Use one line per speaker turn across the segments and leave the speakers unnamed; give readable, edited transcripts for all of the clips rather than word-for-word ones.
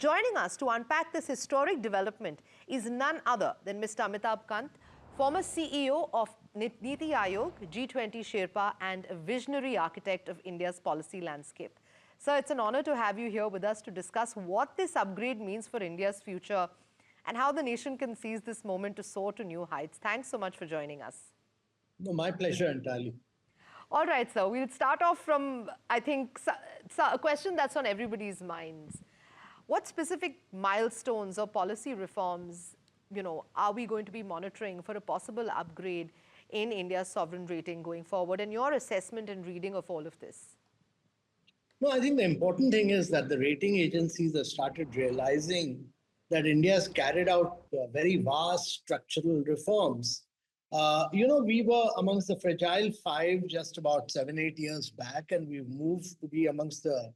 Joining us to unpack this historic development is none other than Mr. Amitabh Kant, former CEO of NITI Aayog, G20 Sherpa, and a visionary architect of India's policy landscape. Sir, it's an honor to have you here with us to discuss what this upgrade means for India's future and how the nation can seize this moment to soar to new heights. Thanks so much for joining us.
No, my pleasure entirely.
All right, sir. We'll start off from, I think, a question that's on everybody's minds. What specific milestones or policy reforms, are we going to be monitoring for a possible upgrade in India's sovereign rating going forward? And your assessment and reading of all of this?
No, I think the important thing is that the rating agencies have started realizing that India has carried out very vast structural reforms. We were amongst the fragile five just about 7-8 years back, and we've moved to be amongst the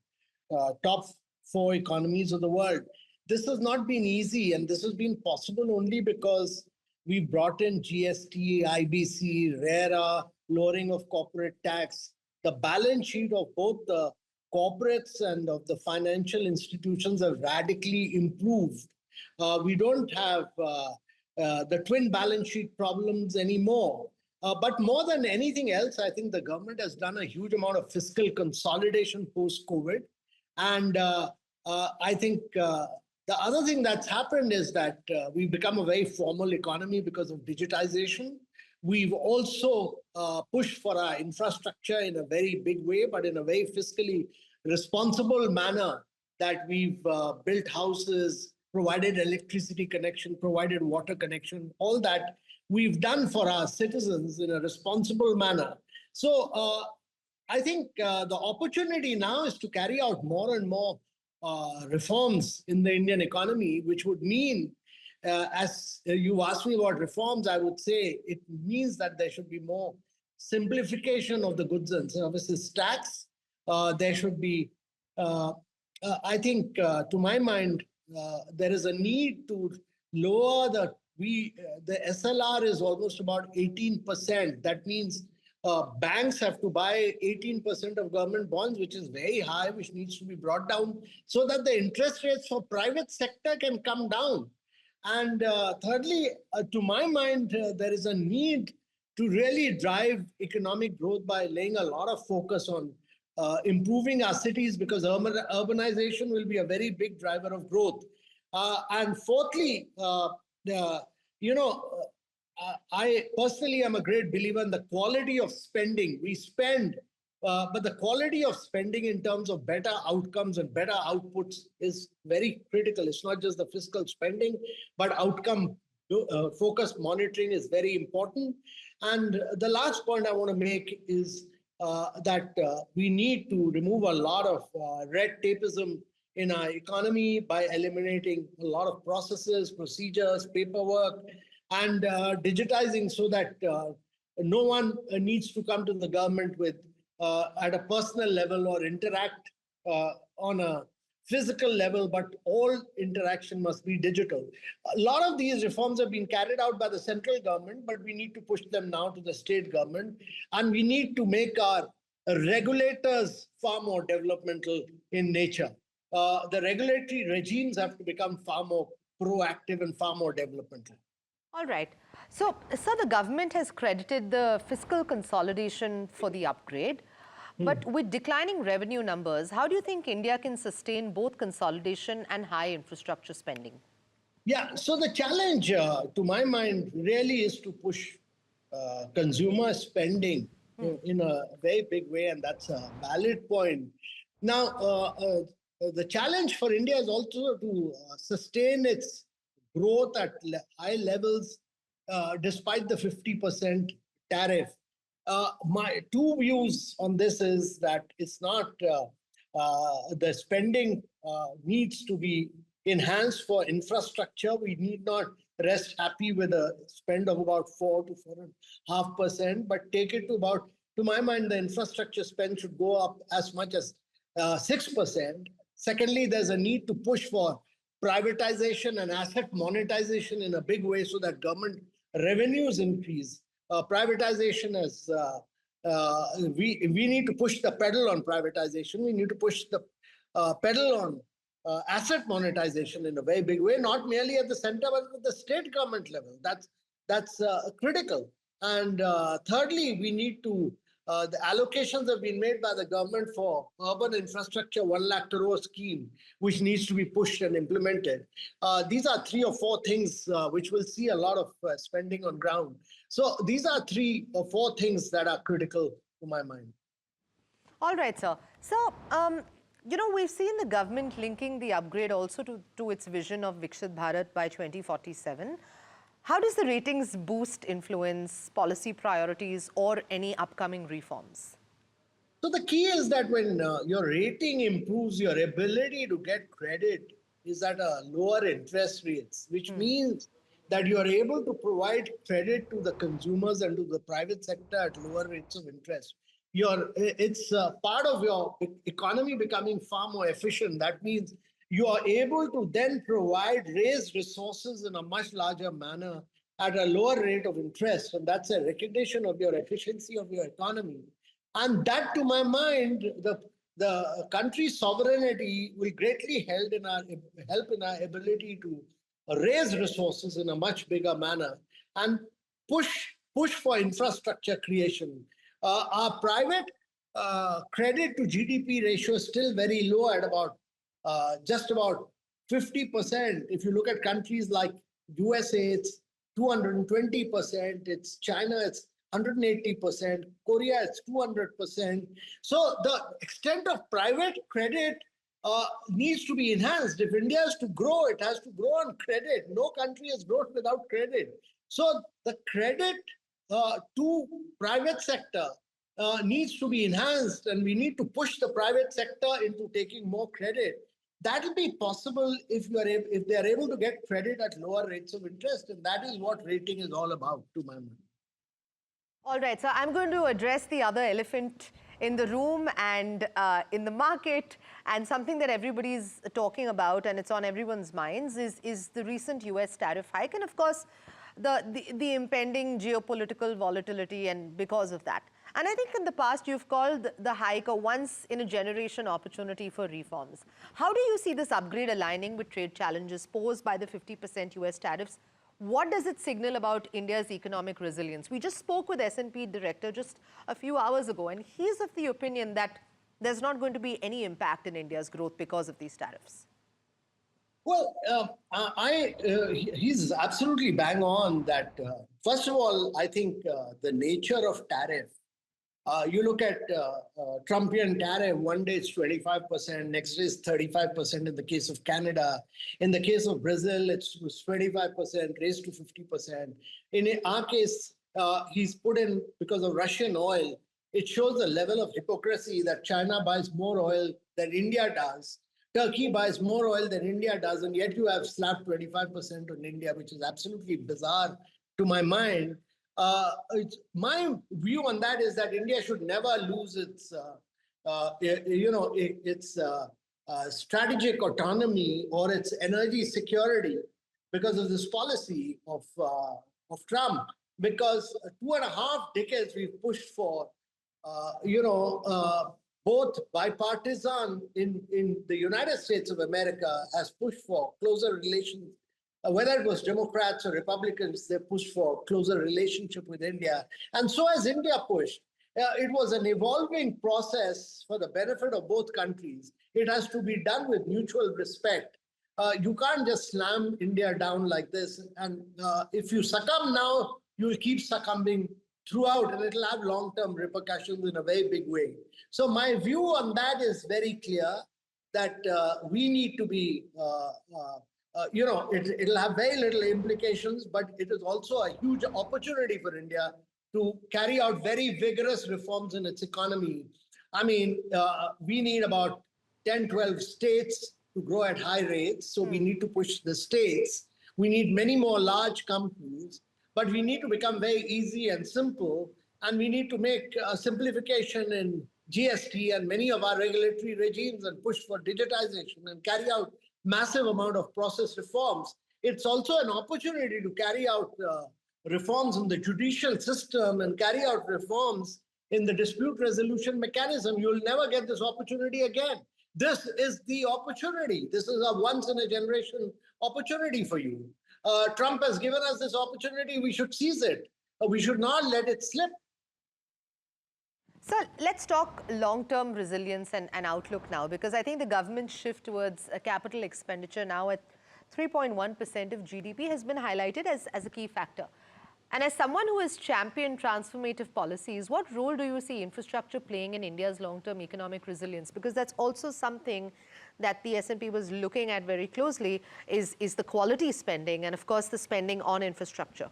top four economies of the world. This has not been easy, and this has been possible only because we brought in GST, IBC, RERA, lowering of corporate tax. The balance sheet of both the corporates and of the financial institutions have radically improved. We don't have the twin balance sheet problems anymore. But more than anything else, I think the government has done a huge amount of fiscal consolidation post-COVID. And I think the other thing that's happened is that we've become a very formal economy because of digitization. We've also pushed for our infrastructure in a very big way, but in a very fiscally responsible manner, that we've built houses, provided electricity connection, provided water connection, all that we've done for our citizens in a responsible manner. So I think the opportunity now is to carry out more and more reforms in the Indian economy, which would mean, as you asked me about reforms, I would say it means that there should be more simplification of the goods and services tax. There should be, I think, to my mind, there is a need to lower the SLR is almost about 18%. That means banks have to buy 18% of government bonds, which is very high, which needs to be brought down so that the interest rates for private sector can come down. And thirdly, to my mind, there is a need to really drive economic growth by laying a lot of focus on improving our cities, because urbanization will be a very big driver of growth. And fourthly, I personally am a great believer in the quality of spending. We spend, but the quality of spending in terms of better outcomes and better outputs is very critical. It's not just the fiscal spending, but outcome focused monitoring is very important. And the last point I want to make is that we need to remove a lot of red tapeism in our economy by eliminating a lot of processes, procedures, paperwork, and digitizing so that no one needs to come to the government with at a personal level or interact on a physical level, but all interaction must be digital. A lot of these reforms have been carried out by the central government, but we need to push them now to the state government, and we need to make our regulators far more developmental in nature. The regulatory regimes have to become far more proactive and far more developmental.
All right. So, sir, the government has credited the fiscal consolidation for the upgrade. But with declining revenue numbers, how do you think India can sustain both consolidation and high infrastructure spending?
Yeah, so the challenge, to my mind, really is to push consumer spending in a very big way, and that's a valid point. Now, the challenge for India is also to sustain its growth at high levels despite the 50% tariff. My two views on this is that it's not the spending needs to be enhanced for infrastructure. We need not rest happy with a spend of about 4 to 4.5%, but take it to about, to my mind, the infrastructure spend should go up as much as 6%. Secondly, there's a need to push for privatization and asset monetization in a big way so that government revenues increase. Privatization is, we need to push the pedal on privatization. We need to push the pedal on asset monetization in a very big way, not merely at the center, but at the state government level. That's critical. And thirdly, we need to the allocations have been made by the government for urban infrastructure, 1 lakh crore scheme, which needs to be pushed and implemented. These are 3 or 4 things which will see a lot of spending on ground. So these are 3 or 4 things that are critical to my mind.
All right, sir. So, we've seen the government linking the upgrade also to its vision of Viksit Bharat by 2047. How does the ratings boost influence policy priorities or any upcoming reforms?
So the key is that when your rating improves, your ability to get credit is at a lower interest rates, which means that you are able to provide credit to the consumers and to the private sector at lower rates of interest. It's part of your economy becoming far more efficient. That means you are able to then raise resources in a much larger manner at a lower rate of interest. And that's a recognition of your efficiency of your economy. And that, to my mind, the country's sovereignty will greatly help in our ability to raise resources in a much bigger manner and push for infrastructure creation. Our private credit to GDP ratio is still very low at about just about 50%. If you look at countries like USA, it's 220%. It's China, it's 180%. Korea, it's 200%. So the extent of private credit needs to be enhanced. If India is to grow, it has to grow on credit. No country has grown without credit. So the credit to private sector needs to be enhanced, and we need to push the private sector into taking more credit. That will be possible if they are able to get credit at lower rates of interest, and that is what rating is all about, to my mind.
All right, so I'm going to address the other elephant in the room and in the market, and something that everybody's talking about and it's on everyone's minds is the recent US tariff hike, and of course the impending geopolitical volatility, and because of that. And I think in the past you've called the hike a once-in-a-generation opportunity for reforms. How do you see this upgrade aligning with trade challenges posed by the 50% US tariffs? What does it signal about India's economic resilience? We just spoke with S&P director just a few hours ago, and he's of the opinion that there's not going to be any impact in India's growth because of these tariffs.
Well, he's absolutely bang on that. First of all, I think the nature of tariff, you look at Trumpian tariff, one day it's 25%, next day it's 35% in the case of Canada. In the case of Brazil, it was 25%, raised to 50%. In our case, he's put in, because of Russian oil, it shows the level of hypocrisy that China buys more oil than India does. Turkey buys more oil than India does, and yet you have slapped 25% on India, which is absolutely bizarre to my mind. My view on that is that India should never lose its, strategic autonomy or its energy security because of this policy of Trump. Because 2.5 decades we've pushed for, both bipartisan in the United States of America has pushed for closer relations. Whether it was Democrats or Republicans, they pushed for closer relationship with India. And so has India pushed. It was an evolving process for the benefit of both countries. It has to be done with mutual respect. You can't just slam India down like this. And if you succumb now, you will keep succumbing throughout, and it'll have long-term repercussions in a very big way. So my view on that is very clear, that we need to be, it'll have very little implications, but it is also a huge opportunity for India to carry out very vigorous reforms in its economy. I mean, we need about 10, 12 states to grow at high rates, so we need to push the states. We need many more large companies. But we need to become very easy and simple, and we need to make a simplification in GST and many of our regulatory regimes and push for digitization and carry out massive amount of process reforms. It's also an opportunity to carry out reforms in the judicial system and carry out reforms in the dispute resolution mechanism. You'll never get this opportunity again. This is the opportunity. This is a once in a generation opportunity for you. Trump has given us this opportunity. We should seize it. We should not let it slip.
So let's talk long-term resilience and outlook now, because I think the government's shift towards a capital expenditure now at 3.1% of GDP has been highlighted as a key factor. And as someone who has championed transformative policies, what role do you see infrastructure playing in India's long-term economic resilience? Because that's also something that the S&P was looking at very closely, is the quality spending and, of course, the spending on infrastructure.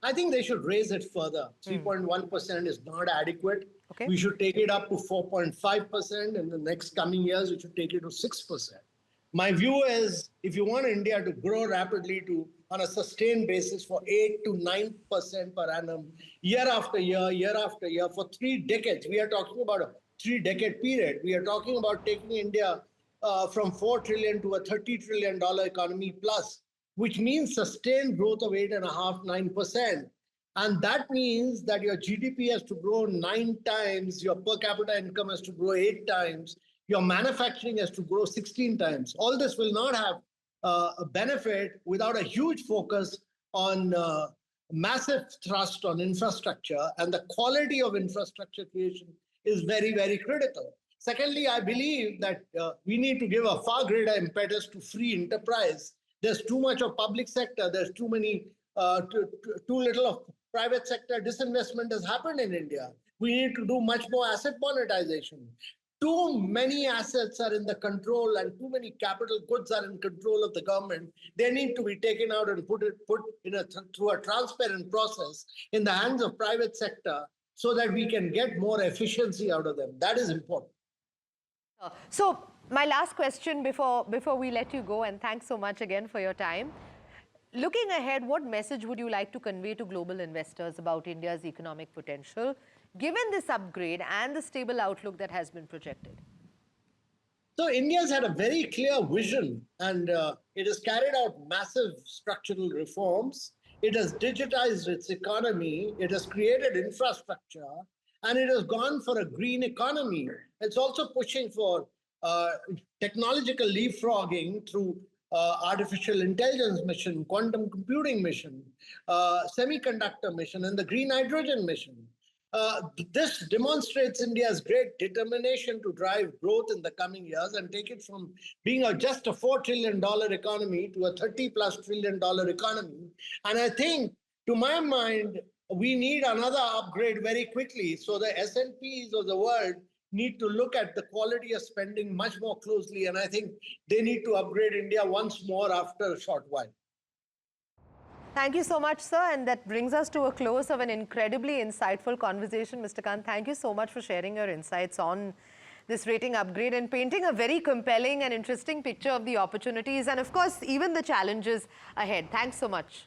I think they should raise it further. 3.1% is not adequate.
Okay.
We should take it up to 4.5%. In the next coming years, we should take it to 6%. My view is, if you want India to grow rapidly on a sustained basis for 8 to 9% per annum, year after year, for 3 decades, we are talking about a 3-decade period. We are talking about taking India from $4 trillion to a $30 trillion economy plus, which means sustained growth of 8.5%, 9%. And that means that your GDP has to grow 9 times, your per capita income has to grow 8 times, your manufacturing has to grow 16 times. All this will not have a benefit without a huge focus on massive thrust on infrastructure, and the quality of infrastructure creation is very, very critical. Secondly, I believe that we need to give a far greater impetus to free enterprise. There's too much of public sector. There's too little of private sector. Disinvestment has happened in India. We need to do much more asset monetization. Too many assets are in the control and too many capital goods are in control of the government. They need to be taken out and put through a transparent process in the hands of private sector so that we can get more efficiency out of them. That is important.
So my last question before we let you go, and thanks so much again for your time. Looking ahead, what message would you like to convey to global investors about India's economic potential, given this upgrade and the stable outlook that has been projected?
So India's had a very clear vision, and it has carried out massive structural reforms. It has digitized its economy. It has created infrastructure, and it has gone for a green economy. It's also pushing for technological leapfrogging through artificial intelligence mission, quantum computing mission, semiconductor mission, and the green hydrogen mission. This demonstrates India's great determination to drive growth in the coming years and take it from being just a $4 trillion economy to a $30+ trillion economy. And I think, to my mind, we need another upgrade very quickly. So the S&Ps of the world need to look at the quality of spending much more closely. And I think they need to upgrade India once more after a short while.
Thank you so much, sir. And that brings us to a close of an incredibly insightful conversation. Mr. Kant, thank you so much for sharing your insights on this rating upgrade and painting a very compelling and interesting picture of the opportunities and, of course, even the challenges ahead. Thanks so much.